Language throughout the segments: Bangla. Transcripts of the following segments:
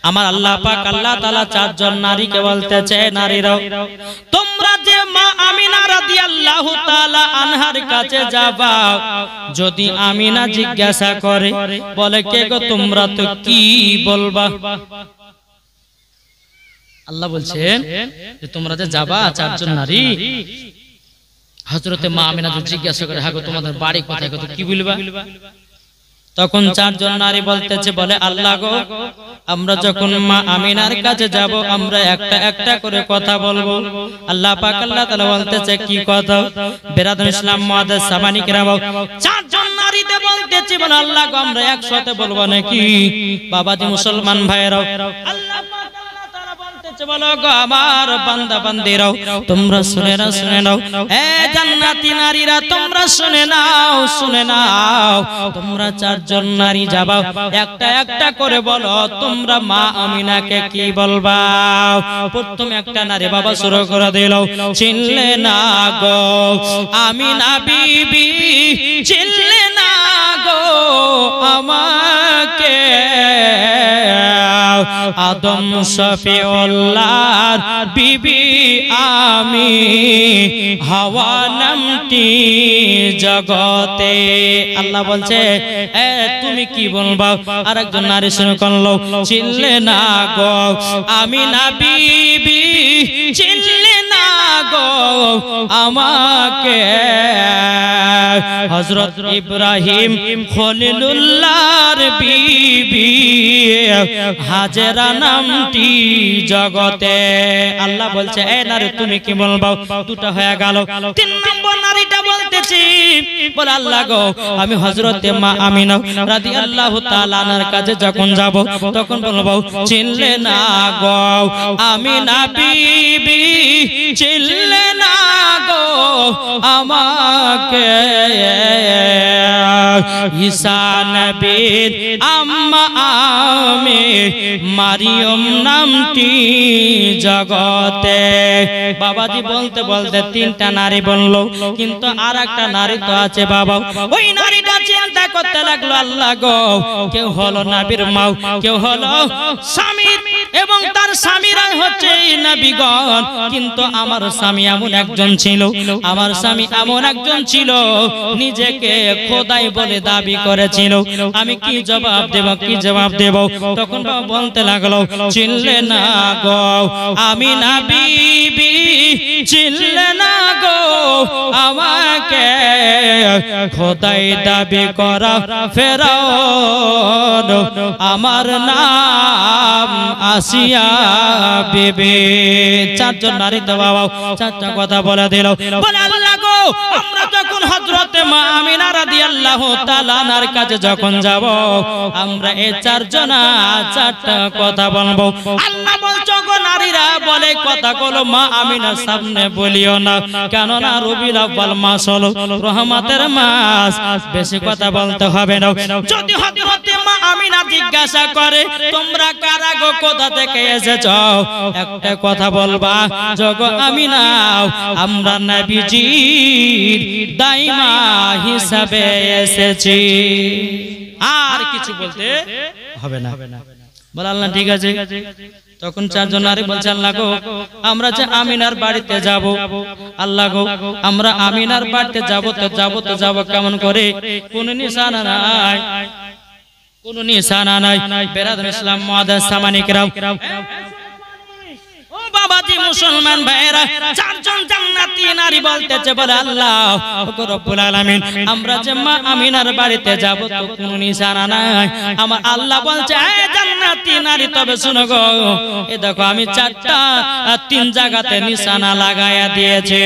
আমার আল্লাহ পাক আল্লাহ তাআলা চারজন নারীকে বলতেছে, নারীরাও তোমরা যে মা আমিনা রাদিয়াল্লাহু তাআলা আনহার কাছে যাবা, যদি আমিনা জিজ্ঞাসা করে বলে কে গো তোমরা তো কি বলবা? আল্লাহ বলছেন যে তোমরা যে যাবা চারজন নারী, হযরতে মা আমিনা যদি জিজ্ঞাসা করে হ্যাঁ গো তোমাদের বাড়ি কোথায়, কত কি বলবা? তখন চারজন নারী বলতেছে, বলে আল্লাহ গো আমরা যখন মা আমিনার কাছে যাব আমরা একটা একটা করে কথা বলবো। আল্লাহ পাক আল্লাহ তাআলা বলতেছে কি কথা? বেরাদুল ইসলাম মুআদ্দাস সামানী কেরাম চারজন নারীতে বলতেছে, বলে আল্লাহ গো আমরা একসাথে বলবো নাকি? বাবাজি মুসলমান ভাইরাও, আল্লাহ পাক আল্লাহ তাআলা বলতেছে, বলো গো আমার বান্দা বান্দীরাও তোমরা শুনে নাও, এ জান্নাতি নারীরা তোমরা শুনে নাও, তোমরা চারজন নারী যাবা, একটা একটা করে বলো তোমরা মা আমিনাকে কি বলবা? প্রথম একটা নারী বাবা শুরু করে দিল, চিনলে না গো আমিনা বিবি, চিনলে না গো আমাকে, আদম শফিউল্লাহর বিবি আমি, হাওয়া নামটি জগতে। আল্লাহ বলছে এ তুমি কি বলবা? আরেকজন নারী শুনে করলো, চিনলে না গো আমিনা বিবি, চিনলে না গো আমাকে, হযরত ইব্রাহিম খলিলুল্লাহর বিবি, হাজেরা নামটি জগতে। আল্লাহ বলছে এ নারী তুমি কি বলবা? দুটো হয়ে গেল। তিন নম্বর নারীটা বলতেছি, বলে আল্লাহ গো আমি হযরতে মা আমিনা রাদিয়াল্লাহু তাআলা আনহার কাছে যখন যাব তখন বলবো চিনলে না গো আমিনা বিবি, চিনলে না গো আমাকে, ঈসা নবীর আম্মা আমি, মারিয়ম নামটি জগতে। বাবাজি বলতে বলতে তিনটা নারী বললো, কিন্তু আর একটা নারী তো আছে বাবা। ওই নারীটা চিন্তা করতে লাগলো, আল্লাহ গো কেউ হলো নবীর মা, কেউ হলো স্বামীর, এবং তার স্বামীরা হচ্ছে নবীগণ, কিন্তু আমার স্বামী এমন একজন ছিল, আমার স্বামী এমন একজন ছিল নিজেকে খোদাই বলে দাবি করেছিল, আমি কি জবাব দেব, কি জবাব দেব? তখন বাবা বলতে লাগলো, চিনলে না গো আমিনা বিবি, চিনলে না গো আমাকে, খোদাই দাবি করা ফেরাউন, আমার নাম আসিয়া বিবি। চারজন নারী তো বাবা চারটা কথা বলে দিল, বলে আল্লাহ গো আমরা যখন হযরতে মা আমিনা রাদিয়াল্লাহু তাআলা আনহার কাছে যখন যাব আমরা এই চারজনা চারটা কথা বলবো। আল্লাহ বলছো গো নারীরা বলে কথাগুলো মা আমিনার সামনে বলিও না, কেননা রবিউল আউয়াল মাস হলো রহমতের মাস, বেশি কথা বলতে হবে না। যদি হযরতে মা আমিনা জিজ্ঞাসা করে তোমরা কারা গো, কোথা থেকে এসেছো, একটা কথা বলবা জগো আমিনা আমরা নবীজির দাইমা হিসাবে এসেছি, আর কিছু বলতে হবে না। বলে আল্লাহ ঠিক আছে। তখন চারজন নারী বলছে আল্লাহ গো আমরা যে আমিনার বাড়িতে যাব, আল্লাহ গো আমরা আমিনার বাড়িতে যাব কেমন করে? কোন নিশানা নাই, কোন নিশানা নাই। বেরাদুল ইসলাম মুআদ্দাস সামানী কেরাম, ও বাবাজি মুসলমান ভাইরা, চারজন জান্নাতি নারী বলতেছে, বলে আল্লাহ ওগো রব্বুল আলামিন আমরা যে মা আমিনার বাড়িতে যাব তো কোনো নিশানা নাই। আমার আল্লাহ বলছে এ জান্নাতি নারী তবে শুনো গো, এ দেখো আমি চারটা তিন জায়গাতে নিশানা লাগায়া দিয়েছি,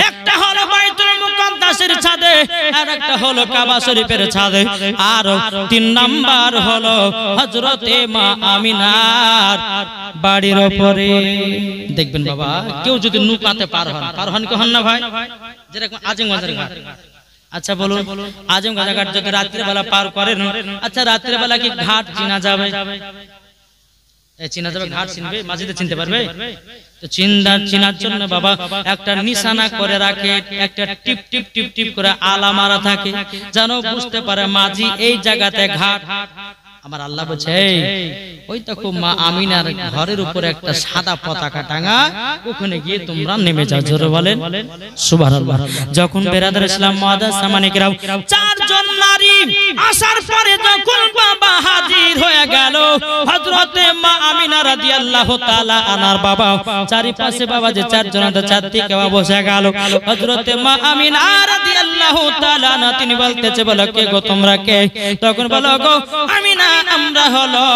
একটা হলো বাইতুল মুকাদ্দাসের ছাদে, আর একটা হলো কাবা শরীফের ছাদে, আর তিন নাম্বার হলো হযরতে মা আমিনার বাড়ির উপরে। দেখবেন বাবা কেউ যদি নৌকাতে পার হন কি হন না ভাই? যেরকম আজিমগঞ্জের ঘাট, আচ্ছা বলুন আজিমগঞ্জের ঘাট যদি রাত্রে বেলা পার করেন, আচ্ছা রাত্রে বেলা কি ঘাট চিনা যাবে? চিনা যাবে, ঘাট চিনবে, মাঝিতে চিনতে পারবে? তো চিনার জন্য বাবা একটা নিশানা করে রাখে, একটা টিপ টিপ টিপ টিপ করে আলা মারা থাকে, যেন বুঝতে পারে মাঝি এই জায়গাতে ঘাট। আমার আল্লাহ বলছে ওই দেখো মা আমিনার ঘরের উপরে একটা সাদা পতাকা টাঙা, ওখানে গিয়ে তোমরা নেমে যাও। জোরে বলেন সুবহানাল্লাহ। যখন বেরাদার ইসলাম মুআদ্দাস সামানিকরাও চারজন নারী আসার পরে যখন বাবা হাজির হয়ে গেল, হযরতে মা আমিনা রাদিয়াল্লাহু তাআলা আনার বাবা চারিপাশে বাবা যে চারজন চারদিকে বসে গেল। হযরতে মা আমিনা রাদিয়াল্লাহু তাআলা না তিনি বলতেছে, বলো কে গো তোমরা কে? তখন বলো গো আমিনা আমরা হলো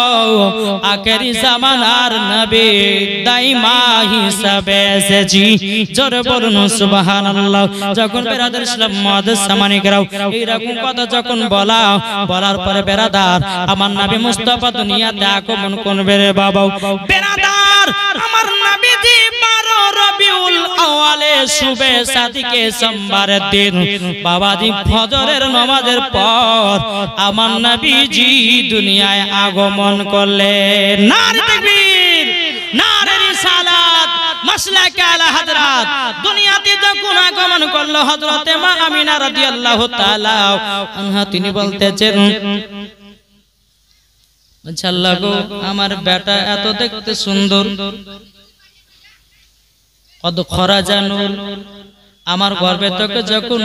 আখেরি জামানার নবী দাইমা হিসাবে এসেছি। জোরে বলুন সুবহানাল্লাহ। যখন বেরাদার ইসলাম মুআদ্দাস সামানিকরাও এইরকম কথা যখন বলার পরে বেরাদার আমার নবী মুস্তাফা দুনিয়াতে আগমন করবে রে বাবা। বেরাদার আমার নবীজি 12 রবিউল আউয়ালে শুবে সাদিকে সোমবারের দিন বাবাজি ফজরের নামাজের পর আমার নবীজি দুনিয়ায় আগমন করলেন। নারে তাকবীর, নারে রিসালাত, মাসলাকে আলা হযরত। দুনিয়াতে যখন আগমন করলো হযরতে মা আমিনা রাদিয়াল্লাহু তাআলা আনহা তিনি বলতেছেন, আল্লাহ গো আমার বেটা এত দেখতে সুন্দর, কত খরাজা নূর, আমার গর্ভে থেকে যখন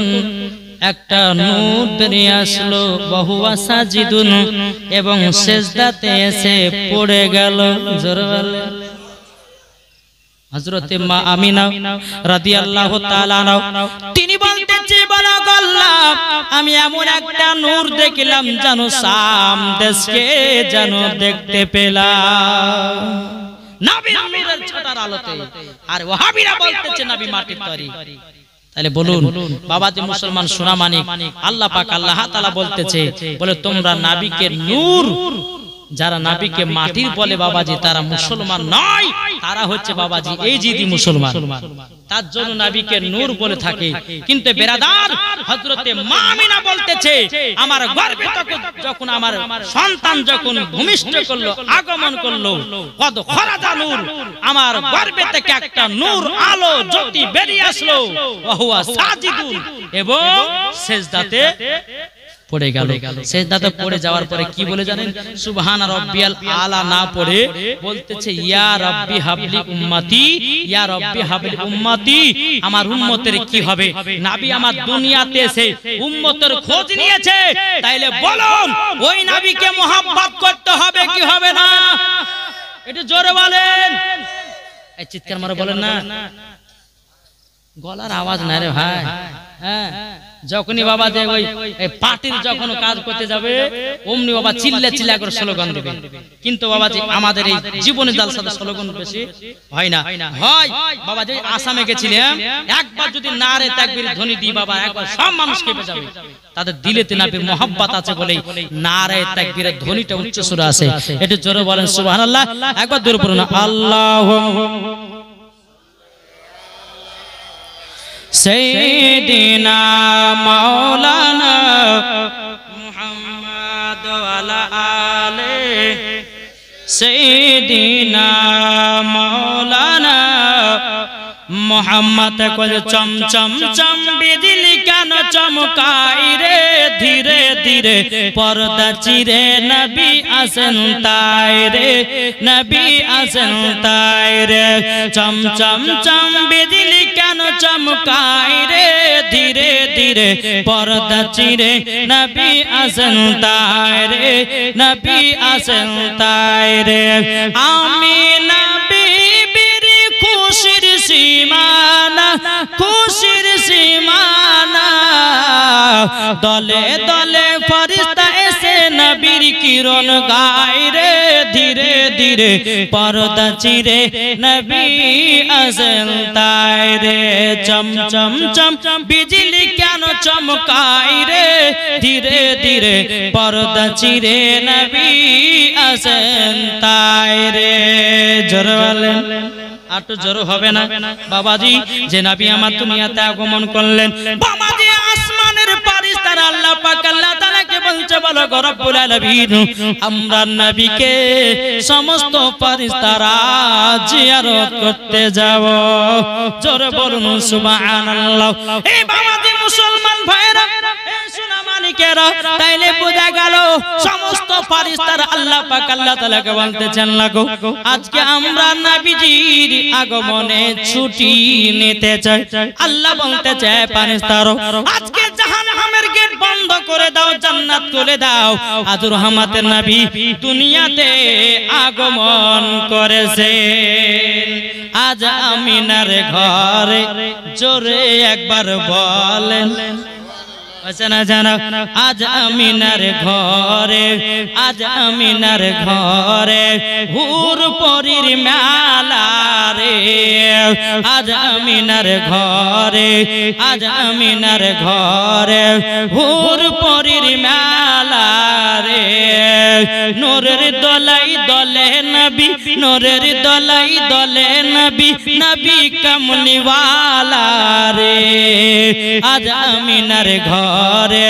একটা নূর বেরিয়ে আসলো, বহুয়া সাজিদুন এবং সেজদাতে এসে পড়ে গেল। জোরে বলে হযরতে মা আমিনা রাদিয়াল্লাহু তাআলা তিনি বলতেছে, বলো আল্লাহ আমি এমন একটা নূর দেখলাম জানো শাম দেশকে জানো দেখতে পেলাম নবীর নূরের ছাতার আলোতে। আর ওয়াহাবীরা বলতেছে নবী মাটির তৈরি। তাহলে বলুন বাবাজি মুসলমান সোনা মানিক, আল্লাহ পাক আল্লাহ তাআলা বলতেছে, বলে তোমরা নবীকে নূর, যারা নবীকে মাটির বলে বাবাজি তারা মুসলমান নয়, তারা হচ্ছে বাবাজি এই জিদি মুসলমান। তার জন্য নবীকে নূর বলে থাকে। কিন্তু বেরাদার হযরতে মা আমিনা বলতেছে, আমার গর্ভে যখন আমার সন্তান যখন ভূমিষ্ঠ করলো, আগমন করলো, কত খরাজা নূর, আমার গর্ভে থেকে একটা নূর আলো জ্যোতি বেরিয়ে আসলো, ওয়াহুয়া সাজিদুন এবং সিজদাতে পড়ে গেল। সিজদাতে পড়ে যাওয়ার পরে কি বলে জানেন? সুবহান রাব্বিয়াল আলা না পড়ে বলতেছে, ইয়া রাব্বি হাবলি উম্মতি, ইয়া রাব্বি হাবলি উম্মতি, আমার উম্মতের কি হবে? নবী আমার দুনিয়াতে এসে উম্মতের খোঁজ নিয়েছে, তাইলে বলুন ওই নবীকে মুহাব্বত করতে হবে কি হবে না? একটু জোরে বলেন, এই চিৎকার মারো বলেন না, গলার আওয়াজ না রে ভাই। হ্যাঁ, যখনই বাবা যে ওই পার্টির যখন কাজ করতে যাবে অমনি বাবা চিল্লা চিল্লা করে স্লোগান দিবে। কিন্তু বাবাজি আমাদের এই জীবনে জালসাতে স্লোগান বেশি হয় না। হয় বাবা যে আসামে গেছিলাম, একবার যদি নারে তাকবীর ধ্বনি দিই বাবা একবার সব মানুষ কেঁপে যাবে। তাদের দিলেতে নবীর মহব্বত আছে বলে নারে তাকবীরের ধ্বনিটা উচ্চ সুরে আছে। একটু জোরে বলেন সুবহানাল্লাহ, একবার জোরে পড়ুন আল্লাহু সাইয়্যিদিনা মাওলানা মুহাম্মদ ওয়ালা আলে সাইয়্যিদিনা মাওলানা মোহাম্মদ কল চম চম চম বিজলি কেন চমকাই রে, ধীরে ধীরে পর্দা চিরে নবী আসেন তাই রে, নবী আসেন তাই রে। চম চম চম বিজলি কেন চমকাই রে, ধীরে ধীরে পর্দা চিরে নবী আসেন তাই রে, নবী আসেন তাই রে। আমি নবী খুশির সীমানা, খুশির সীমানা, দলে দলে ফেরেশতা এসে নবীর কিরণ গায় রে, ধীরে ধীরে পর্দা চিরে নবী আসেন তাই রে। চম চম চম বিজলি কেন চমকায় রে, ধীরে ধীরে পর্দা চিরে নবী আসেন তাই রে। জোরে বলেন, আটু জোর হবে না বাবাজি। যে নবী আমার দুনিয়াতে আগমন করলেন, বাবাজি আসমানের ফেরেশতারা আল্লাহ পাক আল্লাহ তাআলাকে বলছে, বলো গো রব্বুল আলামিন আমরা নবীকে সমস্ত ফেরেশতারা জিয়ারত করতে যাব। জোরে বলুন সুবহানাল্লাহ। এই বাবাজি মুসলমান ভাইরা, এই সোনা মানিক মুশরিকেরা তাইলে বোঝা গেল সমস্ত ফেরেশতারা আল্লাহ পাক আল্লাহ তাআলাকে বলতেছেন লাগো আজকে আমরা নবীজির আগমনে ছুটি নিতে চাই আল্লাহ বলতে চায় ফেরেশতারা আজকে জাহান্নামের গেট বন্ধ করে দাও জান্নাত খুলে দাও আজ রহমতের নবী দুনিয়াতে আগমন করেছেন আজ আমিনার ঘরে জোরে একবার বলেন না জানা আজ আমিনার ঘরে আজ আমিনার ঘরে হুর পরীর মেলা রে আজ আমিনার ঘরে আজ আমিনার ঘরে হুর পরীর মেলা রে নূরের দলাই দলে নবী নূরের দলাই দলে নবী নবী কমলিওয়ালা রে আজ আমিনার ঘরে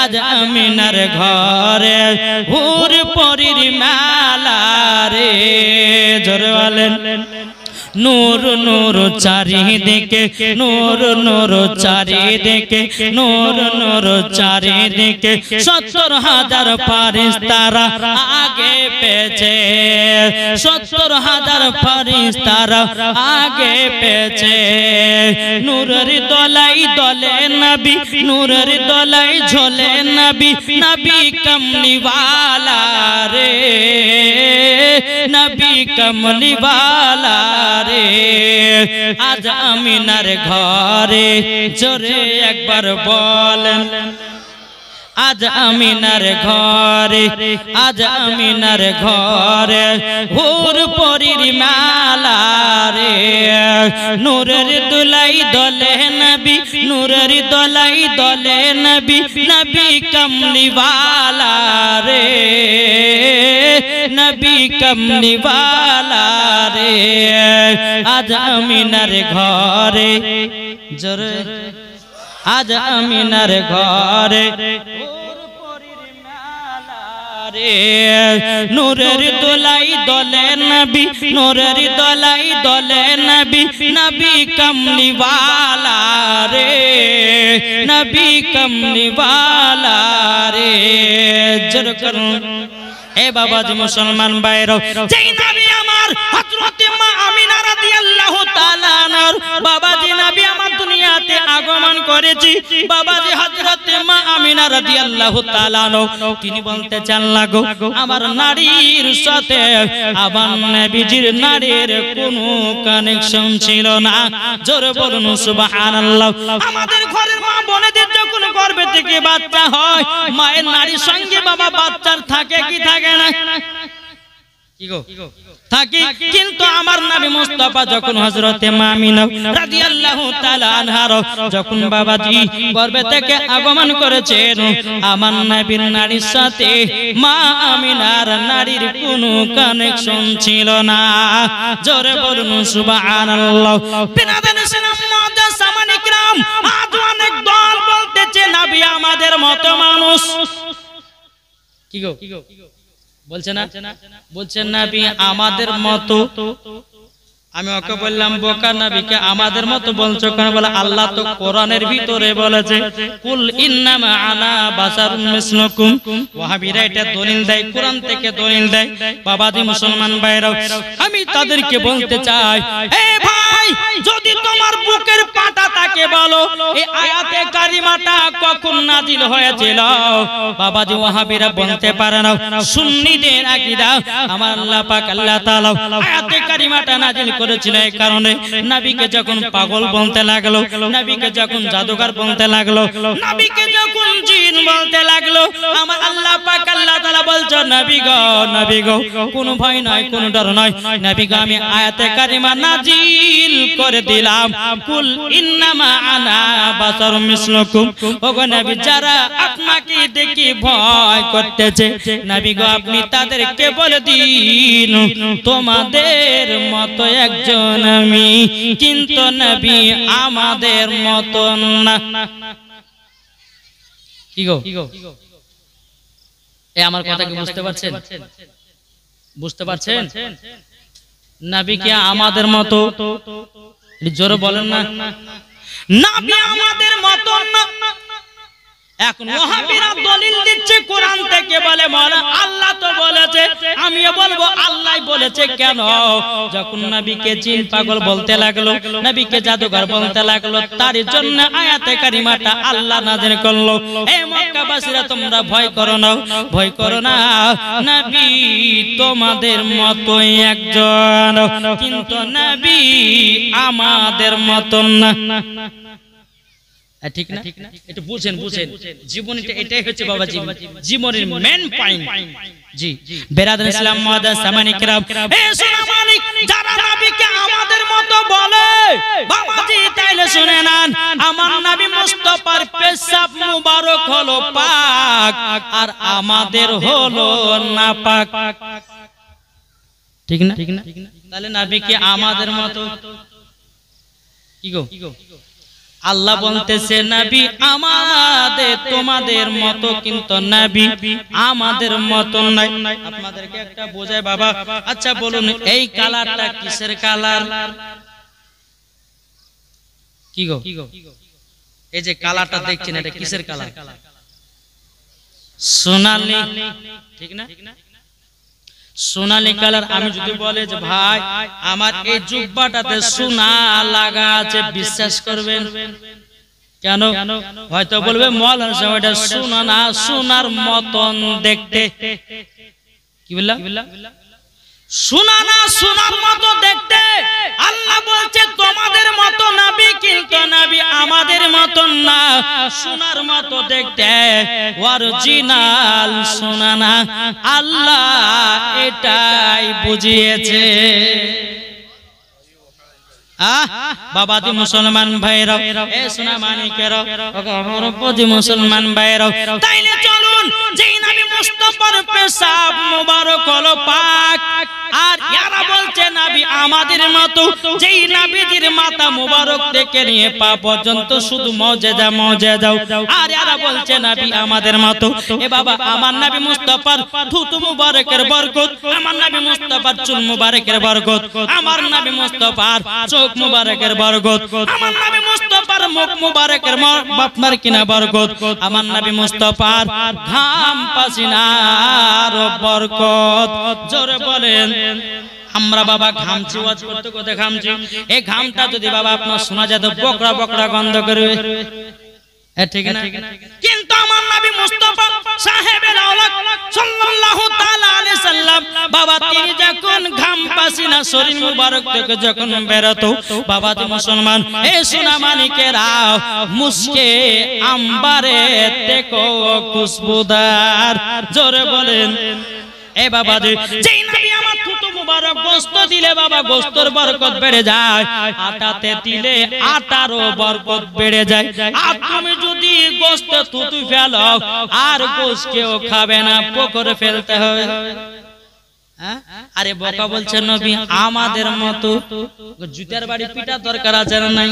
আজ আমিনার ঘরে হুর পরীর মেলা রে জোরে বলেন নূর নূর চারিদিকে নূর নূর চারিদিকে নূর নূর চারিদিকে ৭০,০০০ ফেরেশতারা আগে পেছে ৭০,০০০ ফেরেশতারা আগে পেছে নূরের দলাই দলে নবী নূরের দলাই ঝোলে নবী নবী কমলিওয়ালা রে নবী কমলিওয়ালা রে আজ আমিনার ঘরে জোরে একবার বলেন আজ আমিনার ঘরে আজ আমিনার ঘরে হুর পরীর মেলা রে নূরের দুলাই দলে নবী নূরের দলাই দলে নবী নবী কমলিওয়ালা রে নবী কমলিওয়ালা রে আজ আমিনার ঘরে জোরে আজ আমিনার ঘরে নূরের দোলাই দলে নবী নূরের দোলাই দলে নবী নবী কমলিওয়ালা রে নবী কমলিওয়ালা রে জোর করুন এ বাবাজি মুসলমান ভাইরা যেই নবী আমার হযরত মা আমিনা রাদিয়াল্লাহু তাআলা আনহার বাবাজি নবী আমার দুনিয়াতে আগমন করেছি বাবাজি হযরত মা আমিনা রাদিয়াল্লাহু তাআলা আনহা তিনি বলতে চান লাগো আমার নারীর সাথে আমার নবীজির নারীর কোনো কানেকশন ছিল না জোরে বলুন সুবহানাল্লাহ আমাদের ঘরের মা বোনেদের যখন গর্ভে থেকে বাচ্চা হয় মায়ের নারীর সঙ্গে বাবা বাচ্চার থাকে কি থাকে না কি গো থাকে কিন্তু আমার নবী মুস্তাফা যখন হযরতে মা আমিনা রাদিয়াল্লাহু তাআলা আনহা যখন বাবাজি গর্ভে থেকে আগমন করেছেন আমার নবীর নারীর সাথে মা আমিনার নারীর কোনো কানেকশন ছিল না জোরে বলুন সুবহানাল্লাহ বিনাদান সালাম মাদার সামানে کرام আজ অনেক দল বলতেছে নবী আমাদের মত মানুষ কি গো বলছেন না বলছেন নবী আমাদের মতো আমি ওকে বললাম বোকা নবীকে আমাদের মতো বলছো কেন বলে আল্লাহ তো কোরআনের ভিতরে বলেছে কুল ইন্নামা আনা বাশারুম মিসলুকুম ওয়াহাবিরা এটা দলিল দেয় কোরআন থেকে দলিল দেয় বাবাজি মুসলমান ভাইরা আমি তাদেরকে বলতে চাই এ ভাই যদি তোমার বুকের পাটা তাকে বলো এই আয়াতে কারিমাটা কখন নাজিল হয়েছিল বাবাজি ওয়াহাবিরা বলতে পারে না সুন্নিদের আকীদা আমার আল্লাহ পাক আল্লাহ তাআলা আয়াতে কারিমাটা নাজিল করেছিল এই কারণে নবীকে যখন পাগল বলতে লাগলো নবীকে যখন জাদুকর বলতে লাগলো নবীকে যখন জিন বলতে লাগলো আমার আল্লাহ পাক আল্লাহ তাআলা বলছো নবী গো কোনো ভয় নাই কোনো ডর নাই নবী গো আমি আয়াতে কারিমা নাজিল করে দিলাম কুল ইন্নামা আনা বাশারুম মিসলুকুম ওগো নবী যারা আপনাকে দেখে ভয় করতেছে নবী গো আপনি তাদেরকে বলে দিন তোমাদের মতো একজন আমি কিন্তু নবী আমাদের মতো না কি গো এ আমার কথা কি বুঝতে পারছেন বুঝতে পারছেন নবী কি আমাদের মতো জোরে বলেন না নবী আমাদের মতো না এখন ওয়াহাবিরা দলিল দিচ্ছে কোরআন থেকে, বলে মাওলানা আল্লাহ তো বলেছে, আমিও বলবো আল্লাহই বলেছে। কেন? যখন নবীকে জিন পাগল বলতে লাগলো, নবীকে জাদুকর বলতে লাগলো, তার জন্য আয়াতে কারিমাটা আল্লাহ নাযিল করলো, এই মক্কাবাসীরা তোমরা ভয় করো না, ভয় করো না, নবী তোমাদের মতই একজন, কিন্তু নবী আমাদের মতন না। ঠিক না? এটা বুঝেন, বুঝেন জীবনীটা এটাই হচ্ছে বাবা জীবনের মেন পয়েন্ট। জি বেরাদার ইসলাম মুআদ্দাস সামানি কিরাম, এই সোনা মানিক যারা নবীকে আমাদের মতো বলে বাবাজি, তাইলে শুনে নেন, আমার নবী মুস্তাফার পেশাব মুবারক হলো পাক, আর আমাদের হলো নাপাক। ঠিক না? তাহলে নবীকে আমাদের মতো কি গো? আল্লাহ বলতেছে নবী আমাদের তোমাদের মতো, কিন্তু নবী আমাদের মতো নাই। আপনাদেরকে একটা বোঝায় বাবা, আচ্ছা বলুন এই কালারটা কিসের কালার? কি গো? এই যে কালারটা দেখছেন এটা কিসের কালার? সোনালী। ঠিক না? সোনালী কালার। আমি যদি বলে যে ভাই আমার এই জুব্বাটাতে সোনা লাগা আছে, বিশ্বাস করবেন? কেন? হয়তো বলবে মাওলানা সাহেব এটা সোনা না, সোনার মতন দেখতে। কি বললা? সোনা না, সোনার মতো দেখতে। আল্লাহ বলছে তোমাদের মতো নবী, কিন্তু নবী আমাদের মতন না, সোনার মতো দেখতে, অরিজিনাল সোনা না। আল্লাহ এটাই বুঝিয়েছে। বাবাজি মুসলমান ভাইরা, এ সোনা মানিকেরা, আমার বাবাজি মুসলমান ভাইরা, তাইলে চলুন যেই নবী মুস্তাফার পেশাব মুবারক হলো পাক, আর ইয়ারা বলছে নবী আমাদের মতো, যেই নবীজির মাথা মুবারক থেকে নিয়ে পা পর্যন্ত শুধু মুজিজা মুজিজা, আর ইয়ারা বলছে নবী আমাদের মতো। এ বাবা আমার নবী মুস্তাফার থুতু মুবারকের বরকত, আমার নবী মুস্তাফার চুল মুবারকের বরকত, আমার নবী মুস্তাফার চোখ মুবারকের বরকত, আমার নবী মুস্তাফার মুখ মুবারকের বাপমার কিনা বরকত, আমার নবী মুস্তাফার ঘাম পাসিনার বরকত। জোরে বলেন আমরা বাবা ঘামছি, ওয়াজ করতে করতে ঘামছি। এই ঘামটা যদি বাবা আপনার শোনা যেত বকরা বকরা গন্ধ করবে, ঠিক না? কিন্তু আমার নবী মুস্তাফা সাহেবের আওলাদ সাল্লাল্লাহু তাআলা আলাইহি সাল্লাম, বাবা তিনি যখন ঘাম পাসিনা শরীর মুবারক থেকে যখন বেরোতো, বাবা তো মুসলমান এই সোনা মানিকেরা মুস্কে আম্বারে তেকো খুশবুদার। জোরে বলেন এ বাবা যেই নবী আমার থুতু মুবারক গোশত দিলে বাবা গোশতর বরকত বেড়ে যায়, আটাতে দিলে আটারও বরকত বেড়ে যায়। আর তুমি যদি গোশত থুতু ফেলো আর গোশত কেউ খাবে না, পুকুরে ফেলতে হবে। আরে বোকা বলছে নবী আমাদের মতো, জুতার বাড়ি পিটার দরকার আছে না নাই?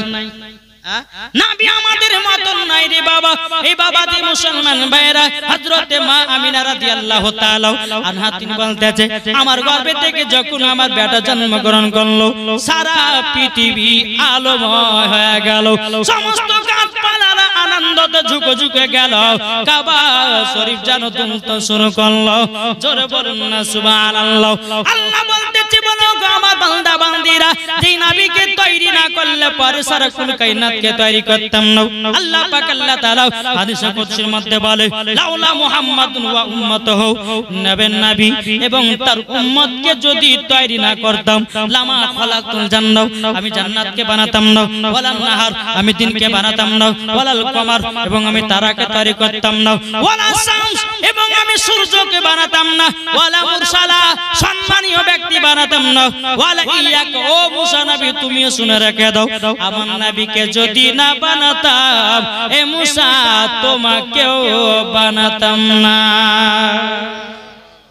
নবী আমাদের মতন নাই রে বাবা। এই বাবাজি মুসলমান ভাইরা, হযরতে মা আমিনা রাদিয়াল্লাহু তাআলা আনহা তিনি বলতেছে আমার গর্ভে থেকে যখন আমার বেটা জন্মগ্রহণ করলো, সারা পৃথিবী আলোময় হয়ে গেল, সমস্ত গাছপালারা আনন্দতে ঝুঁকে ঝুঁকে গেল, কাবা শরীফ যেন দুলতে শুরু করলো। জোরে বলুন না সুবহানাল্লাহ। আল্লাহ বলতেছে বলো গো আমার বান্দা বান্দিরা, যেই নবীকে তৈরি না করলে পরে সারা কুল কায়নাতকে তৈরি করতাম না। আল্লাহ পাক আল্লাহ তাআলা হাদিসে কুদসির মধ্যে বলে লাউলা মুহাম্মাদুন ওয়া উম্মাতুহু, নবী এবং তার উম্মতকে যদি তৈরি না করতাম, লামা খালাকুল জান্নাহ, আমি জান্নাতকে বানাতাম না, ওয়ালান নাহার, আমি দিনকে বানাতাম না, ওয়ালাল কমার, এবং আমি তারাকে তৈরি করতাম না, ওয়ালা শামস, এবং আমি সূর্যকে বানাতাম না, ওয়ালা মুরসালা, সম্মানীয় ব্যক্তি বানাতাম না, ওয়ালা ইয়াক, ও মুসা নবী তুমিও শুনে রেখে দাও, আমার নবীকে যদি না বানাতাম এ মুসা তোমাকেও বানাতাম না।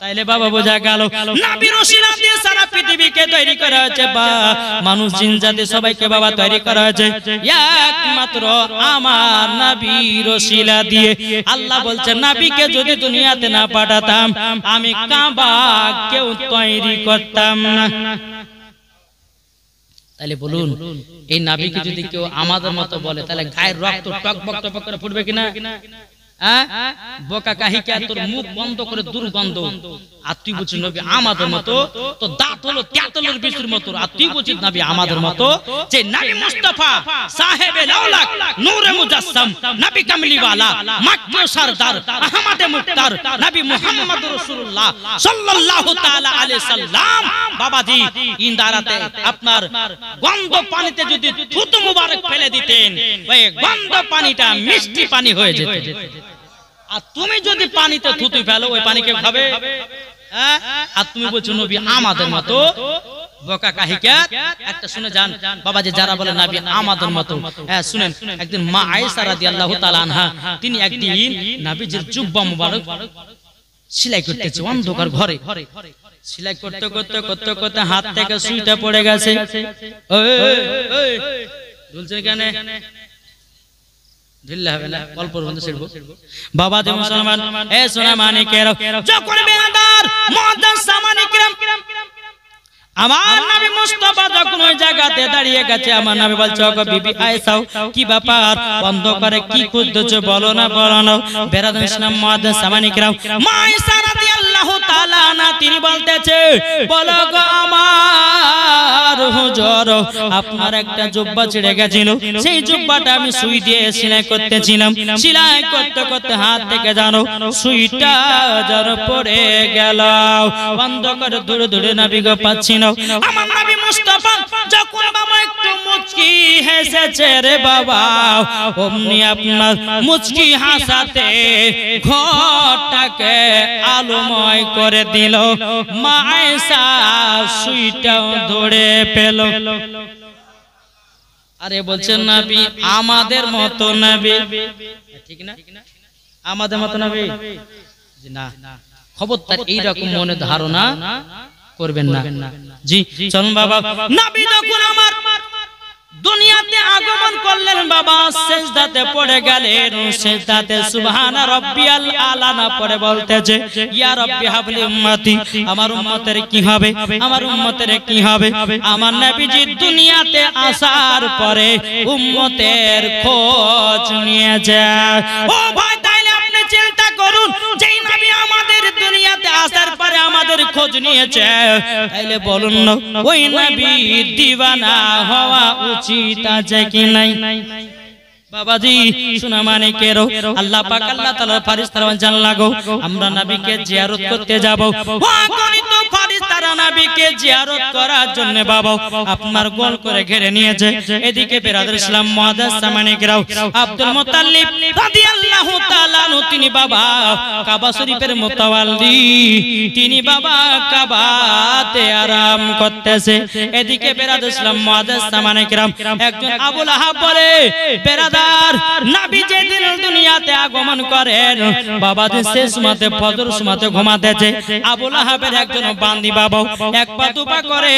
তাইলে বাবা বোঝা গেল নবীর ওসিলা দিয়ে সারা পৃথিবীকে তৈরি করা হয়েছে, বা মানুষ জিন জাতি সবাইকে বাবা তৈরি করা হয়েছে একমাত্র আমার নবীর ওসিলা দিয়ে। আল্লাহ বলছে নবীকে যদি দুনিয়াতে না পাঠাতাম আমি কাবা কেউ তৈরি করতাম না। তাহলে বলুন এই নবীকে যদি কেউ আমাদের মতো বলে তাহলে গায়ের রক্ত টকবক টকবক করে ফুটবে কিনা? বোকা কাহিকা তোর মুখ বন্ধ করে দুর্গন্ধ আর তুই বলছিস নবী আমাদের মতো তো দাঁত হলো তেঁতুলের বিচির মতো আর তুই বলছিস নবী আমাদের মতো যে নবী মুস্তাফা সাহেবে লাউলাক নূরে মুজাসসাম নবী কামলিওয়ালা মাক্কি সরদার আহমদে মুক্তার নবী মুহাম্মদ রাসূলুল্লাহ সাল্লাল্লাহু তাআলা আলাইহি সাল্লাম বাবাজি ইন্দারাতে আপনার গন্ধ পানিতে যদি থুতু মুবারক ফেলে দিতেন ওই গন্ধ পানিটা মিষ্টি পানি হয়ে যেত আর তুমি যদি পানিতে থুতু ফেলো ওই পানিকে খাবে আর তুমি বলছো নবী আমাদের মতো বোকা কাহিকা একটা শুনে যান বাবাজি যারা বলে নবী আমাদের মতো হ্যাঁ শুনেন একদিন মা আয়েশা রাদিয়াল্লাহু তাআলা আনহা তিনি একদিন নবীজির জুব্বা মুবারক সেলাই করতেছে অন্ধকার ঘরে সেলাই করতে করতে করতে করতে হাত থেকে সুইটা পড়ে গেছে ওই বলছে কেন ঢিল্লা হবে না অল্প বন্ধ ছেড়বো বাবা যে মুসলমান এ সোনা মানিকের যখন বেরাদার মুআদ্দাস সামানিকরাম আমার নবী মুস্তাফা যখন ওই জায়গাতে দাঁড়িয়ে গেছে আমার নবী বলছে ওগো বিবি আয়েশা কি ব্যাপার বন্ধ করে কি খুঁজছো বলো না বেরাদার ইসলাম মুআদ্দাস সামানিকরাম মা আয়েশা রাদিয়াল্লাহু তাআলা আনহা তিনি বলতেছে বলো গো আমার হুজুর আপনার একটা জুব্বা ছিঁড়ে গেছিল সেই জুব্বাটা আমি সুই দিয়ে সেলাই করতেছিলাম সেলাই করতে করতে হাত থেকে জানো সুইটা যার পড়ে গেল বন্ধ করে দূরে দূরে নবী গো পাচ্ছি না আমার নবী মুস্তাফা যখন বাবা একটু মুচকি হেসেছে রে বাবা অমনি আপনার মুচকি হাসাতে ঘরটাকে আলোময় করে দিল মা আয়েশা সুইটাও ধরে পেল আরে বলছেন নবী আমাদের মতো নবী ঠিক না আমাদের মতো নবী না খবরদার এইরকম মনে ধারণা করবেন না জি চলুন বাবা নবী যখন আমার দুনিয়াতে আগমন করলেন বাবা সিজদাতে পড়ে গেলেন সিজদাতে সুবহানা রাব্বিয়াল আলা না পড়ে বলতেছে ইয়া রাব্বি হাবলি উম্মতি আমার উম্মতের কি হবে আমার উম্মতের কি হবে আমার নবীজি দুনিয়াতে আসার পরে উম্মতের খোঁজ নিয়ে যায় ও ভাই তাইলে আপনি চিন্তা করুন যেই নবী আমাদের দুনিয়াতে আসার পরে আমাদের খোঁজ নিয়েছে তাইলে বলুন না ওই নবী দিওয়ানা হওয়া উচিত আছে কি নাই বাবাজি সোনা মানিকের আল্লাহ পাক আল্লাহ তাআলার ফেরেশতারা জানলা গো আমরা নবীকে জিয়ারত করতে যাব অগণিত ফেরেশতারা নবীকে জিয়ারত করার জন্য বাবা আপনার গোল করে ঘিরে নিয়েছে এদিকে বেরাদার ইসলাম মুআদ্দাস সামানিকের আব্দুল মুত্তালিব রাদিয়াল্লাহু তাআলা আনহু তিনি বাবা কাবা শরীফের মুতাওয়াল্লি তিনি বাবা কাবাতে আরাম করতেছে এদিকে বেরাদার ইসলাম মুআদ্দাস সামানিকের একজন আবু লাহাব বলে বেরাদার নবী যেদিন দুনিয়াতে আগমন করেন বাবা যে শেষ মাতে ফজর সময়তে ঘুমাতেছে আবু লাহাবের একজন বান্দি বাবা এক পা দুপা করে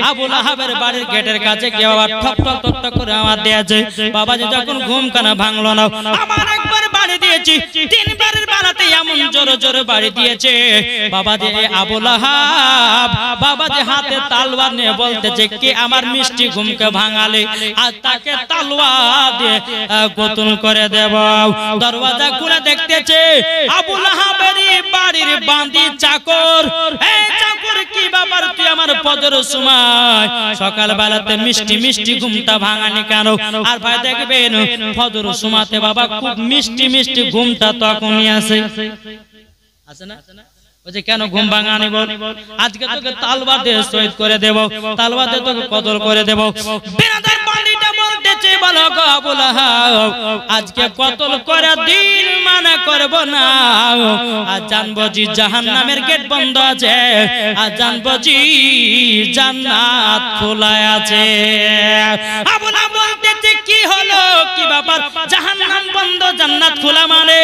আবু লাহাবের বাড়ির গেটের কাছে গিয়ে বাবা ঠক ঠক ঠক ঠক করে আওয়াজ দিয়েছে বাবা যে যখন ঘুম কানা ভাঙলো না আবার একবার বাড়ি দিয়েছি তিনবারের বাড়াতে এমন জোরে জোরে বাড়ি দিয়েছে বাবা যে আবু লাহাব বাবা যে হাতে তলোয়ার নিয়ে বলতেছে কে আমার মিষ্টি ঘুমকে ভাঙালে আর তাকে তলোয়ার দিয়ে কতল করে দেব দরওয়াজা খুলে দেখতেছে আবু লাহাবের বাড়ির বান্দি চাকর এই চাকর কি ব্যাপার তুই আমার ফজর সময় সকাল বেলাতে মিষ্টি মিষ্টি ঘুমটা ভাঙানি কেন আর ভাই দেখবেন ফজর সময়তে বাবা খুব মিষ্টি মিষ্টি ঘুমটা তখনই আসে আছে না ওই কেন ঘুম ভাঙানি বল আজকে তোকে তলোয়ার দিয়ে শহীদ করে দেব তলোয়ার দিয়ে তোকে কতল করে দেব বেরাদার বান্দিটা বলতেছে বলো গো আবু লাহাব আজকে কতল করে দিল মানা করব না আর জানবো জি জাহান্নামের গেট বন্ধ আছে আর জানবো জি জান্নাত খোলা আছে আবু লাহাব বলতেছে কি হলো কি ব্যাপার জাহান্নাম বন্ধ জান্নাত খোলা মানে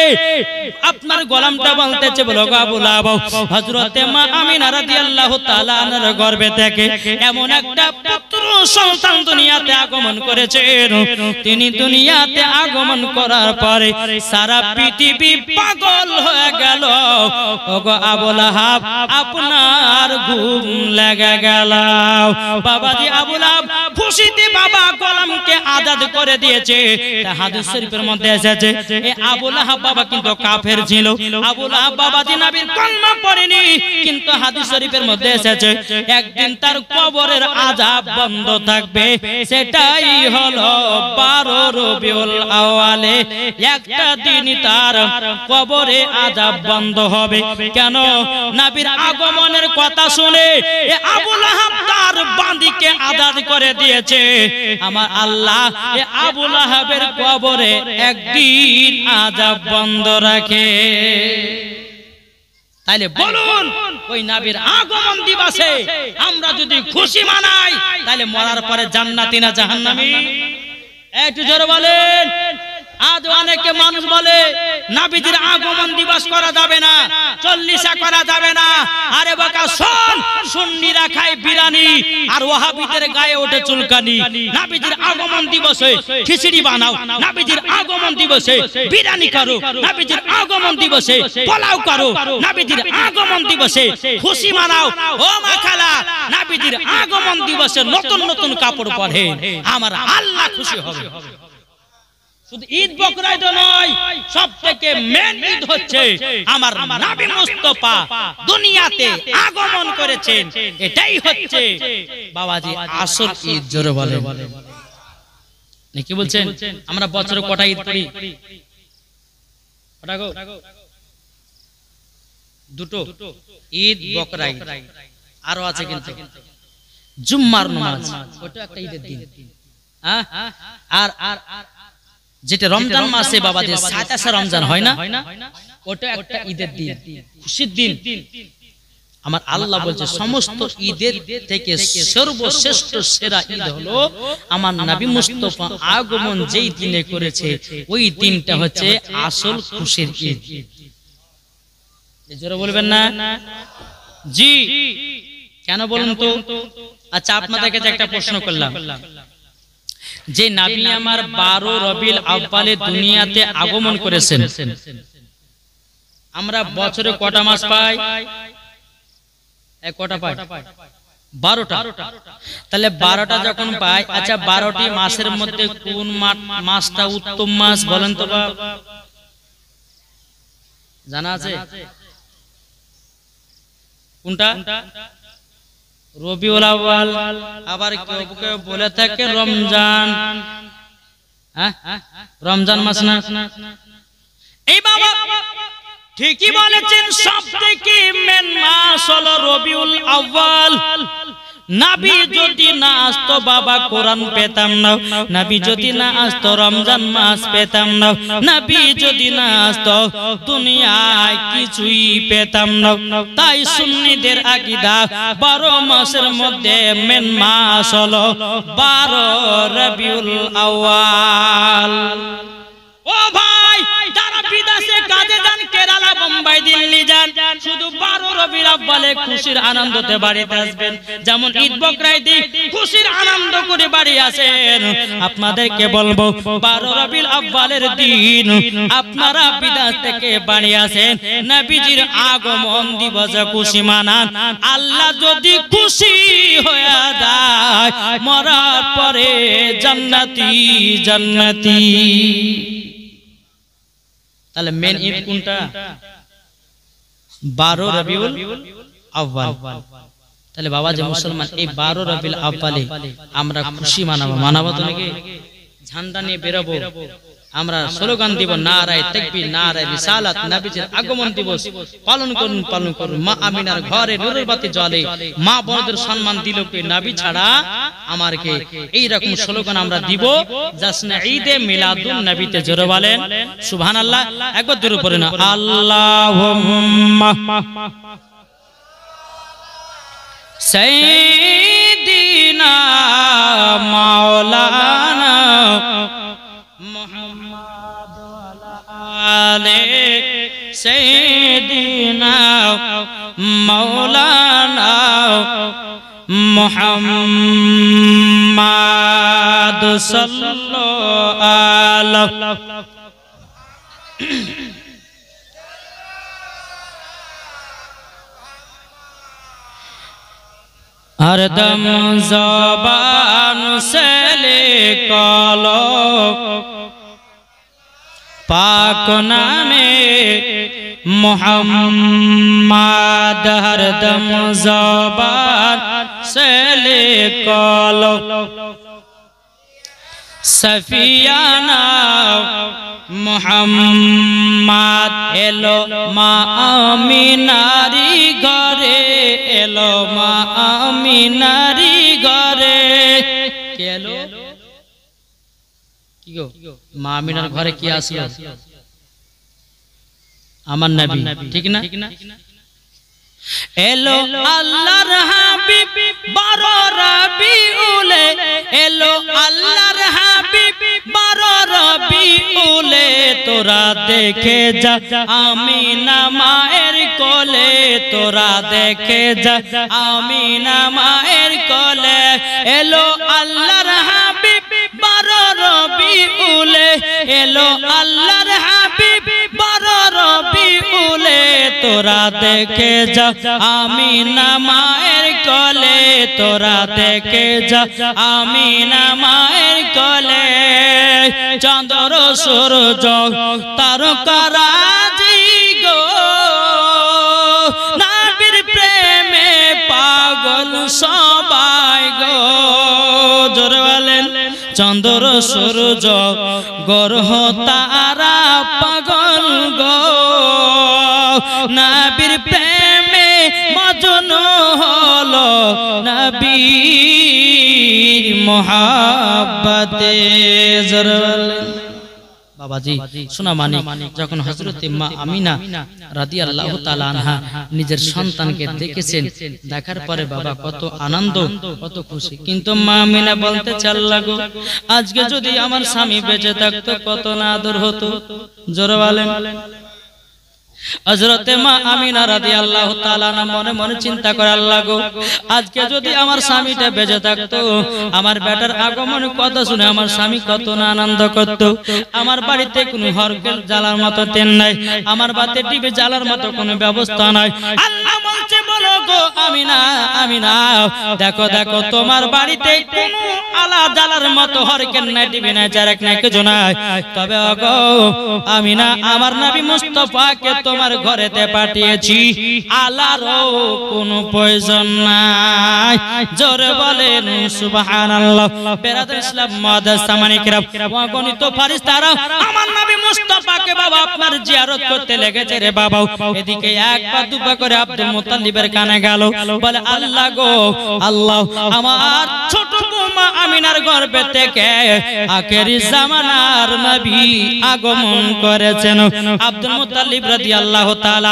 আপনার গোলামটা বলতেছে বলো গো আবু লাহাব হযরতে মা আমিনা রাদিয়াল্লাহু তাআলা আনহার গর্ভে থেকে এমন একটা পুত্র সন্তান দুনিয়াতে আগমন করেছেন। তিনি দুনিয়াতে আগমন করার পরে সারা পৃথিবী পাগল হয়ে গেল। ওগো আবু লাহাব আপনার ঘুম লেগে গেল। বাবাজি আবু লাহাব খুশিতে বাবা গোলামকে আজাদ করে দিয়েছে। হাদিস শরীফের মধ্যে এসেছে এই আবু লাহাব বাবা কিন্তু কাফের ছিল। আবু লাহাব বাবাজি নবীর কলমা পড়েনি, কিন্তু হাদিস শরীফের মধ্যে এসেছে একদিন তার কবরের আযাব বন্ধ থাকবে। সেটাই হলো 12 রবিউল আউয়ালে একটা দিন তার কবরে আযাব বন্ধ হবে। কেন? নবীর আগমনের কথা শুনে আবু লাহাব তার বাঁদিকে আজাদ করে দিয়েছে। আমার আল্লাহ এ আবু লাহাবের কবরে একদিন আযাব বন্ধ রাখে। তাইলে বলুন ওই নবীর আগমন দিবসে আমরা যদি খুশি মানাই তাহলে মরার পরে জান্নাতি না জাহান্নামী? একটু জোরে বলেন। আজ অনেকে মানুষ বলে নবীজির আগমন দিবস করা যাবে না, চল্লিশা করা যাবে না। আরে বাকা শোন, সুন্নিরা খায় বিরিয়ানি আর ওয়াহাবিদের গায়ে ওঠে চুলকানি। নবীজির আগমন দিবসে খিচুড়ি বানাও, নবীজির আগমন দিবসে বিরিয়ানি করো, নবীজির আগমন দিবসে পোলাও করো, নবীজির আগমন দিবসে খুশি মানাও। ও মা খালা, নবীজির আগমন দিবসে নতুন নতুন কাপড় পরে, আমার আল্লাহ খুশি হবে। শুধু ঈদ বকরা ঈদ নয়, সবথেকে মেন ঈদ হচ্ছে আমার নবী মুস্তাফা দুনিয়াতে আগমন করেছেন। এটাই হচ্ছে বাবাজি আসল ঈদ। জোরে বলে কি বলছেন? আমরা বছরে কটা ঈদ করি? কটা গো? দুটো, ঈদ বকরা ঈদ। আরো আছে কিন্তু জুম্মার নামাজ, ওটা একটা ঈদের দিন। হ্যাঁ, আর যেটা রমজান মাসে বাবাদের 27 রমজান হয় না, ওটা একটা ঈদের দিন, খুশির দিন। আমার আল্লাহ বলছে সমস্ত ঈদের থেকে সর্বশ্রেষ্ঠ সেরা ঈদ হলো আমার নবী মুস্তাফা আগমন যেই দিনে করেছে, ওই দিনটা হচ্ছে আসল খুশির ঈদ। জোরে বলবেন না? জি, কেন বলুন তো? আচ্ছা, আপনাদের কাছে একটা প্রশ্ন করলাম, যে নবী আমার 12 রবিউল আউয়ালে দুনিয়াতে আগমন করেছেন, আমরা বছরে কটা মাস পাই? কটা পাই? 12টা। তাহলে 12টা যখন পাই, আচ্ছা 12টি মাসের মধ্যে কোন মাসটা উত্তম মাস বলেন তো? জানা আছে কোনটা? রবিউল আউয়াল। আবার কেউ কেউ বলে থাকে রমজান। রমজান মাস না? এই বাবা ঠিকই বলেছেন, সবথেকে মেন মাস হলো রবিউল আউয়াল। নবী যদি না আসতো বাবা কোরআন পেতাম না, নবী যদি না আসতো রমজান মাস পেতাম না, নবী যদি না আসতো দুনিয়ায় কিছুই পেতাম না। তাই সুন্নিদের আকীদা 12 মাসের মধ্যে মেন মাস হলো 12 রবিউল আউয়াল। ও ভাই, যারা বিদেশে কাজে যান, কেরালা, বোম্বাই, দিল্লি যান, শুধু 12 রবিউল আউয়ালে খুশির আনন্দতে বাড়িতে আসবেন। যেমন ঈদ বকরা ঈদে খুশির আনন্দ করে বাড়ি আসেন, আপনাদেরকে বলবো 12 রবিউল আউয়ালের দিন আপনারা বিদেশ থেকে বাড়ি আসেন, নবীজির আগমন দিবসে খুশি মানান। আল্লাহ যদি খুশি হয়ে যায়, মরার পরে জান্নাতি জান্নাতি। তাহলে মেন ঈদ কোনটা? 12 রবিউল আউয়াল। তাহলে বাবা যে মুসলমান, এই 12 রবিউল আউয়ালে আমরা খুশি মানাবো তো নাকি? ঝান্ডা নিয়ে বেরোবো, আমরা স্লোগান দিব নারায়ে তাকবীর, নারায়ে রিসালাত, নবীজির আগমন দিবস পালন করুন, পালন করুন। মা আমিনার ঘরে নূরের বাতি জ্বলে, মা বোনদের সম্মান দিল কে? নবী ছাড়া আমার কে? এই রকম স্লোগান আমরা দিব জাসনে ঈদে মিলাদুন নবীতে। জোরে বলেন সুবহানাল্লাহ। একবার জোরে পড়েন আল্লাহুম্মা সাইয়্যিদিনা মাওলানা মুহাম্মদ ওয়া আলে সাইয়্যিদিনা মাওলানা মুহাম্মাদ সাল্লাল্লাহু আলাইহি हरदम ज़बान से निकालो पाक नामे मुहम्मद हरदम ज़बान से निकालो सफियाना मुहम्मद एलो मा आमिनारी घरे एलो मा आमिनारी घरे के एलो की गो मा आमिनार घरे की आसलो आमार नबी ठीक ना एलो अल्लाहर हबीब बारो रबीउले एलो अल्लाहर हबीब बारो रबीउले तोरा देखे जा आमीना माएर कोले तोरा देखे जा आमीना माएर कोले एलो अल्लाहर हबीब बारो रबीउले एलो अल्लाहर हबीब बारो रबीउले तोरा देखे जा आमीना माएर कोले तोरा देखे जा आमीना माएर कोले चंद्र सूरज तारकाराजी गो नबीर प्रेमे पागल सबाई गो जोरे बोलेन चंद्र सूरज ग्रह तारा पागल गो नबीर प्रेमे मजनू हलो नबीर मोहब्बते बाबाजी सुना मानी যখন হযরত মা আমিনা রাদিয়াল্লাহু তাআলা আনহা নিজের সন্তানকে দেখেছেন দেখার পরে বাবা কত আনন্দ কত খুশি কিন্তু মা আমিনা বলতে চাল্লা গো আজকে যদি আমার স্বামী বেঁচে থাকতো কত না আদর হতো জোরে বলেন हजरत मा आमिना रादियाल्लाहु ताआला मने मने चिंता करे अल्लाह गो आज के जदि आमार स्वामीटा बेঁচে থাকতো आमार बेटार आगमन कथा शुने आमार स्वामी कत ना आनंद करतो आमार बाड़ीते कोनो हरकेल জ্বালার मतो तेल नाई आमार बाते टीवी জ্বালার मतो कोनो व्यवस्था नाई अल्लाह बोलছে বলো गो आमिना आमिना देखो देखो तोमार बाड़ीते कोनो आला জ্বালার मतो हरकेल नाई टीवी नाई चारक नाई किछु नाई तबे गो आमिना आमार नबी मुस्तफा के তোমার ঘরেতে পাঠিয়েছি আলারও কোনো প্রয়োজন নাই জোরে বলেন সুবহানাল্লাহ বেরাদার ইসলাম মাদার সামানিকরা অগণিত ফেরেশতারা আমার নবী মুস্তাফাকে বাবা আপনার জিয়ারত করতে লেগেছে রে বাবা এদিকে এক পা দুপা করে আব্দুল মুত্তালিবের কানে গেল বলে আল্লাহ গো আল্লাহ আমার ছোট বৌমা আমিনার গর্ভে থেকে আখেরি জামানার নবী আগমন করেছেন আব্দুল মুত্তালিব রাদিয়াল্লাহু তাআলা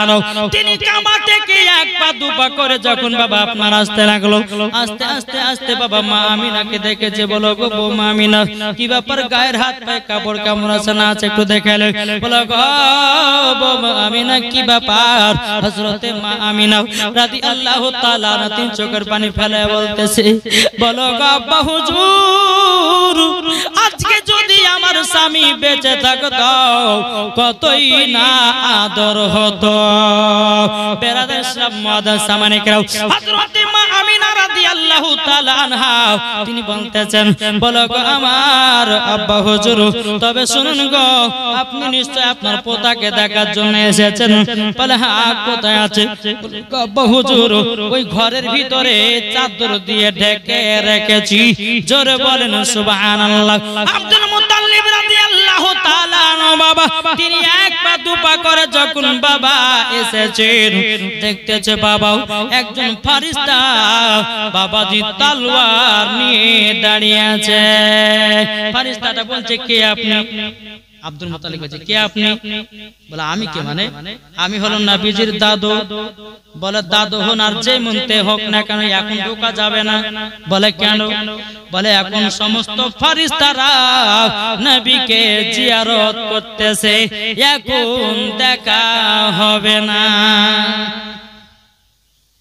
তিনি কাবা থেকে এক পা দুপা করে যখন বাবা আপনার আসতে লাগলো আস্তে আস্তে আস্তে বাবা মা আমিনাকে দেখেছে বলো গো বৌমা আমিনা কি ব্যাপার গায়ের হাত পায়ে কাপড় কেমন আছে না আছে একটু দেখালে বলো গো বৌমা আমিনা কি ব্যাপার হযরত মা আমিনা রাদিয়াল্লাহু তাআলা তিন চোখের পানি ফেলে বলতেছে বলো গো আব্বা হুজুর আজকে যদি আমার স্বামী বেঁচে থাকতো কতই না আদর হতো বেরাদার ইসলাম মাদার সামানিকরা হযরত মা আমিনা রাদিয়াল্লাহু তাআলা আনহা তিনি বলতেছেন বলো গো আমার আব্বা হুজুর তবে শুনুন গো আপনি নিশ্চয় আপনার পোতাকে দেখার জন্য এসেছেন বলে হ্যাঁ কোথায় আছে আব্বা হুজুর ওই ঘরের ভিতরে চাদর দিয়ে ঢেকে রেখেছি জোরে বলেন সুবহানাল্লাহ আব্দুল মুত্তালিব রাদিয়াল্লাহু তাআলা বাবা তিনি এক পা দুপা করে যখন বাবা এসেছেন দেখতেছে বাবা একজন ফেরেশতা বাবাজি তলোয়ার নিয়ে দাঁড়িয়ে আছে ফেরেশতাটা বলছে কে আপনি আব্দুল মুত্তালিব বলছে কে আপনি বলে আমি কে মানে আমি হলাম নবীজির দাদু বলে দাদু হন আর যে মনতে হোক না কেন এখন ঢোকা যাবে না বলে কেন বলে এখন সমস্ত ফেরেশতারা নবীকে জিয়ারত করতেছে এখন দেখা হবে না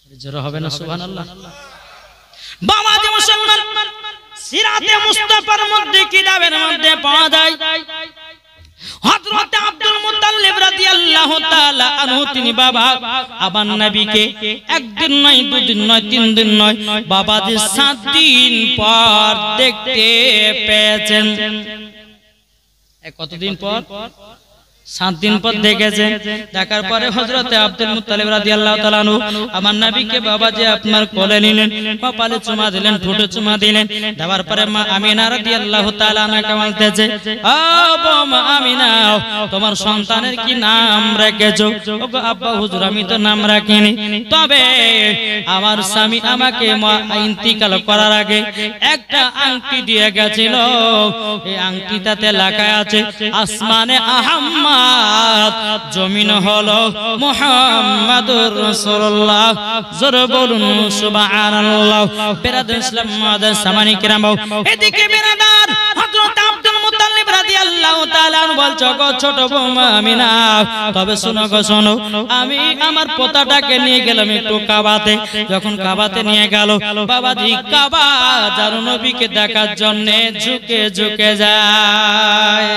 জোরে হবে না সুবহানাল্লাহ বাবাজি মুসলমান, সিরাতে মুস্তাফার মধ্যে কিতাবের মধ্যে পাওয়া যায় হযরত আব্দুল মুত্তালিব রাদিয়াল্লাহু তাআলা আনহু তিনি বাবা আবার নবীকে একদিন নয়, দুদিন নয়, তিন দিন নয়, বাবাজি 7 দিন পর দেখতে পেয়েছেন। কতদিন পর? 7 দিন পর দেখেছেন। দেখার পরে হযরতে আব্দুল মুত্তালিব রাদিয়াল্লাহু তাআলা আনহু আমার নবীকে বাবাজি আপনার কোলে নিলেন, কপালে চুমা দিলেন, ঠোঁটে চুমা দিলেন। দেওয়ার পরে মা আমিনা রাদিয়াল্লাহু তাআলা আনহা বলতেছে, ও মা আমিনা, তোমার সন্তানের কি নাম রেখেছো? ওগো আব্বা হুজুর, আমি তো নাম রাখিনি, তবে আমার স্বামী আমাকে ইন্তিকাল করার আগে একটা আংটি দিয়ে গেছিল। এই আংটিটাতে লেখা আছে আসমানে আহাম্মদ, জমিন হলো মুহাম্মাদুর রাসূলুল্লাহ। জোরে বলুন সুবহানাল্লাহ। বিরাদার ইসলাম মাদার সামানি কিরাম, এদিকে বিরাদার হযরত আব্দুল মুত্তালিব রাদিয়াল্লাহু তাআলা বলছো, গো ছোট বৌমা আমিনা, তবে শোনো গো শোনো, আমি আমার পোতাটাকে নিয়ে গেলাম একটু কাবাতে। যখন কাবাতে নিয়ে গেল বাবাজি, কাবা যার নবীকে দেখার জন্য ঝুঁকে ঝুঁকে যায়।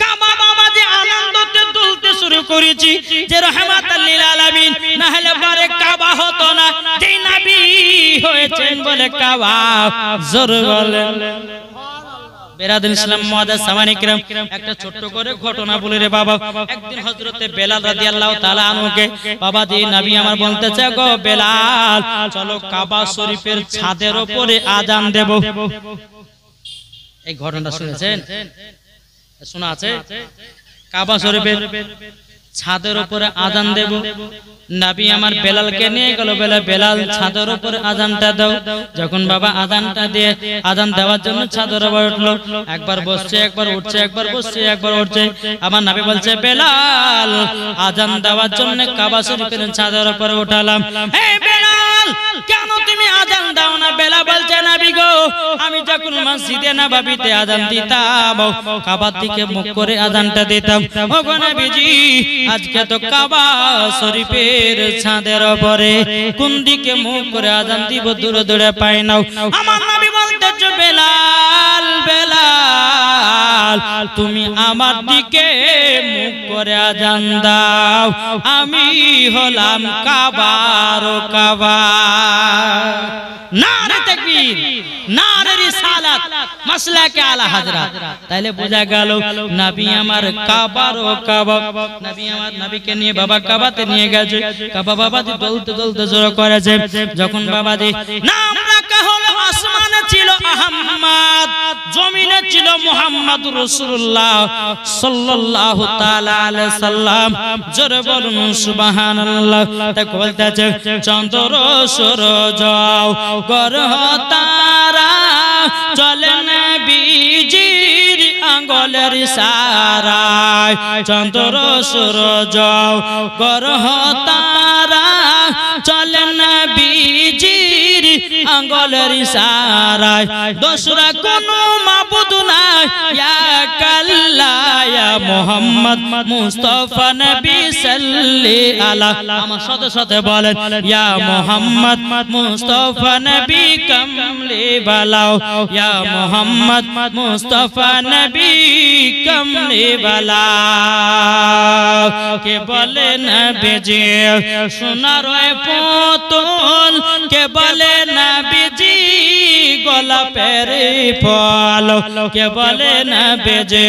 কাবা বাবাজি আনন্দতে দুলতে শুরু করেছি যে রহমাতাল লিল আলামিন, না হলে পরে কাবা হতো না। যে নবী হয়েছেন বলে কাবা। জোরে বলেন বিরাদার ইসলাম মুআদ্দাস সামানি কিরাম, একটা ছোট্ট করে ঘটনা বলে রে বাবা। একদিন হযরতে বেলাল রাদিয়াল্লাহু তাআলা আনহুকে বাবাজি নবী আমার বলতেছে, গো বেলাল, চলো কাবা শরীফের ছাদের উপরে আযান দেব। এই ঘটনাটা শুনেছেন? শোনা আছে? কাবা শরীফের ছাদের উপরে আযান দেব। নবী আমার বেলালকে নিয়ে গেল, বেলাল ছাদের উপরে আযানটা দাও। যখন বাবা আযানটা দিয়ে আযান দেওয়ার জন্য ছাদের উপরে উঠলো, একবার বসছে, একবার উঠছে, একবার বসছে, একবার উঠছে। আমার নবী বলছে, বেলাল, আযান দেওয়ার জন্য কাবা শরীফের ছাদের উপরে উঠালাম। হে বেলাল, কেন তুমি আযান দাও না? বেলাল বলছে, নবী গো, আমি যখন মসজিদে নববীতে আযান দিতাম, কাবার দিকে মুখ করে আযানটা দিতাম। ও গো নবীজি, আজকে তো কাবা শরীফের ছাদের উপরে, কোন দিকে মুখ করে আযান দিব দূরে দূরে পাই নাও। আমার নবী বলতেছে, বেলাল, বেলাল, তুমি আমার দিকে মুখ করে আযান দাও, আমি হলাম কাবার কাবা। নারে তাকবীর, নারে রিসালাত, মাসলাকে আলা হযরত। তাইলে বোঝা গেল নবী আমার কাবার ও কাবা। নবী আমার নবীকে নিয়ে বাবা কাবাতে নিয়ে গেছে। কাবা বাবাজি দলতে দলতে জোর করেছে। যখন বাবাজি নাম রাখা হলো, আসমানে ছিল আহমদ, জমিনে ছিল মুহাম্মাদুর রাসূলুল্লাহ সাল্লাল্লাহু তাআলা আলাইহি সাল্লাম। জোরে বলুন সুবহানাল্লাহ। তাই বলতেছে, চন্দ্র সূরজ গ্রহ তারা চলে নবীজির আঙ্গুলের ইশারায়। চন্দ্র সূরজ গ্রহ তারা চলে নবীজির আঙ্গুলের ইশারায়। দোসরা কোনো মাবুদ নাই, ইয়া কাল্লাহ ইয়া মুহাম্মদ মুস্তাফা নবী সাল্লি আলা। আমার সাথে সাথে বলেন, ইয়া মুহাম্মদ মুস্তাফা নবী কামলি বালাও, ইয়া মুহাম্মদ মুস্তাফা নবী কামলি বালাও। কে বলে নবীজি সোনার পুতুল, কে বলে নবীজি গোলাপের ফল, কে বলে নবীজি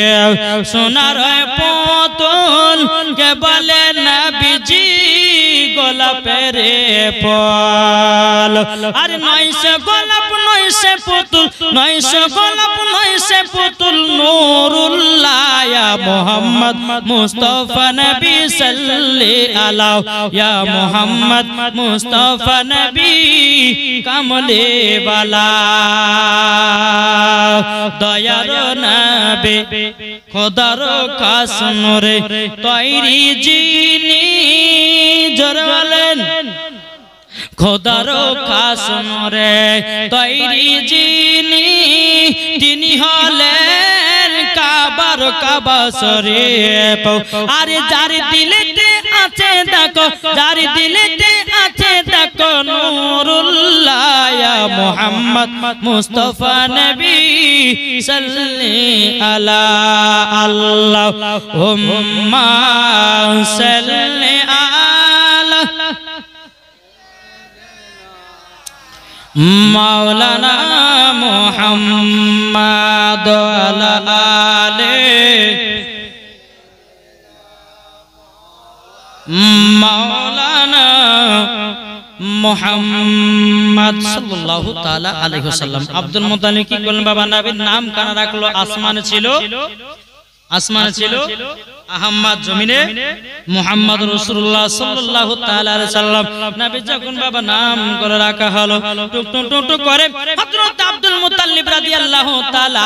সোনার পুতুল, কে বলে নবীজি গোলাপের ফল। আর নয়শো গোলাপ নয়শো পুতুল, নয়শো গোলাপ নয়শো পুতুল, নূরুল্লাহ ইয়া মুহাম্মদ মুস্তাফা নবী সাল্লি আলা, ইয়া মুহাম্মদ মুস্তাফা নবী কামলে বালা। দয়ার নবী খোদার খাস নূরে তৈরি যিনি, জোরে বলেন, খোদার খাস নূরে তৈরি যিনি, তিনি হলেন কাবার কাবা শরীফ। আর যার দিলেতে আছে দেখো যার দিলেতে আছে দেখো নূরুল্লাহ ইয়া মুহাম্মদ মুস্তাফা নবী সাল্লি আলা আল্লাহুম্মা সাল্লি আলা মাওলানা মুহাম্মদ ওয়া আলিহি মাওলানা মুহাম্মদ সাল্লাল্লাহু তাআলা আলাইহি ওয়াসাল্লাম। আব্দুল মুত্তালিব কি করলেন বাবা? নবীর নাম কানা রাখলো। আসমানে ছিল আহমদ, জমিনে মুহাম্মদ রাসূলুল্লাহ সাল্লাল্লাহু তাআলা আলাইহি সাল্লাম। নবী যখন বাবা নাম করে রাখা হলো, টুক টুক টুক টুক করে হযরত আব্দুল মুত্তালিব রাদিয়াল্লাহু তাআলা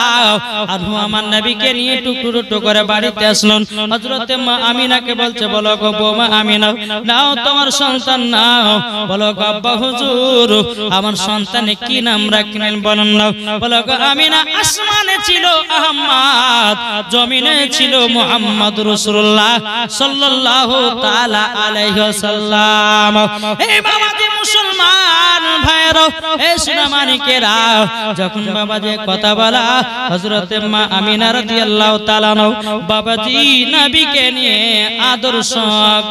আনহু আমার নবীকে নিয়ে টুক টুক টুক করে বাড়িতে আসলেন। হযরত মা আমিনাকে বলছে, বলো গো বৌমা আমিনা, নাও তোমার সন্তান নাও। বলো গো আব্বা হুজুর, আমার সন্তানে কি নাম রাখলেন বলেন না। বলো গো আমিনা, আসমানে ছিল আহমদ, জমিনে ছিল মুহাম্মদ রাসূলুল্লাহ সাল্লাল্লাহু তাআলা আলাইহি ওয়াসাল্লাম। এই বাবাজি মুসলমান ভাইরা, এই সোনামানিকেরা, যখন বাবাজি কথা বলা হযরত মা আমিনা রাদিয়াল্লাহু তাআলা বাবাজি নবীকে নিয়ে আদর্শ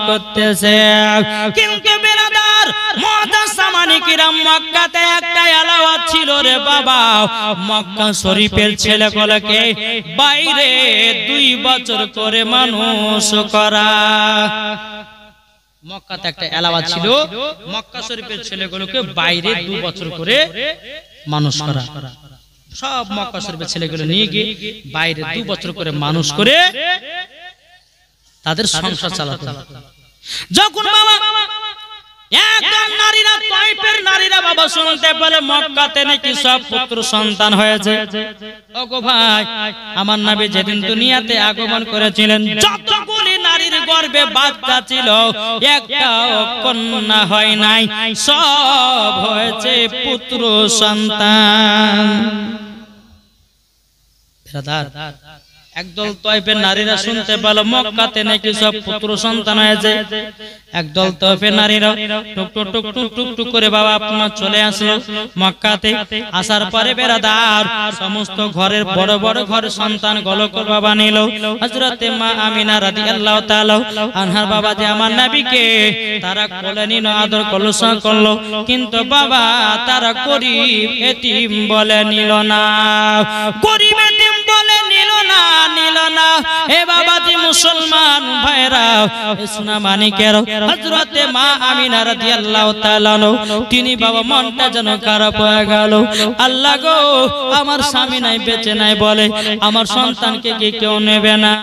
করতেছে। কিন্তু বিরাদার মুতাসামানিকেরা, মক্কাতে একটা এলাওয়াত ছিল রে বাবা। মক্কা শরীফের ছেলেগুলোকে বাইরে 2 বছর করে মানুষ করা। মক্কাতে একটা এলাওয়াত ছিল, মক্কা শরীফের ছেলেগুলোকে বাইরে 2 বছর করে মানুষ করা। সব মক্কা শরীফের ছেলেগুলো নিয়ে গিয়ে বাইরে 2 বছর করে মানুষ করে তাদের সংসার চালাতে। যখন বাবা একদম নারীরা, তায়েফের নারীরা বাবা শুনতে পারে মক্কাতে নাকি সব পুত্র সন্তান হয়েছে। ওগো ভাই, আমার নবী যেদিন দুনিয়াতে আগমন করেছিলেন, যতগুলি নারীর গর্ভে বাচ্চা ছিল একটাও কন্যা হয় নাই, সব হয়েছে পুত্র সন্তান। ব্রাদার, একদল তায়েফের নারীরা শুনতে পেল মক্কাতে নাকি সব পুত্র সন্তান হয়েছে। একদল তায়েফের নারীরা টুক টুক টুক টুক টুক টুক করে বাবা আপনার চলে আসলো মক্কাতে। আসার পরে বেরাদার সমস্ত ঘরের বড় বড় ঘরের সন্তান গলকল বাবা নিল। হযরতে মা আমিনা রাদিয়াল্লাহু তাআলা আনহার বাবা যে আমার নবীকে তারা কোলে নিল, আদর করলো, কিন্তু বাবা তারা গরীব এতিম বলে নিল না। গরীব এতিম বলে নিল না। এ বাবাজি মুসলমান ভাইরা, সোনামানিকের হযরতে মা আমিনা রাদিয়াল্লাহু তাআলা তিনি বাবা মনটা যেন খারাপ হয়ে গেল। আল্লাহ গো, আমার স্বামী নাই, বেঁচে নাই বলে আমার সন্তানকে কি কেউ নেবে না?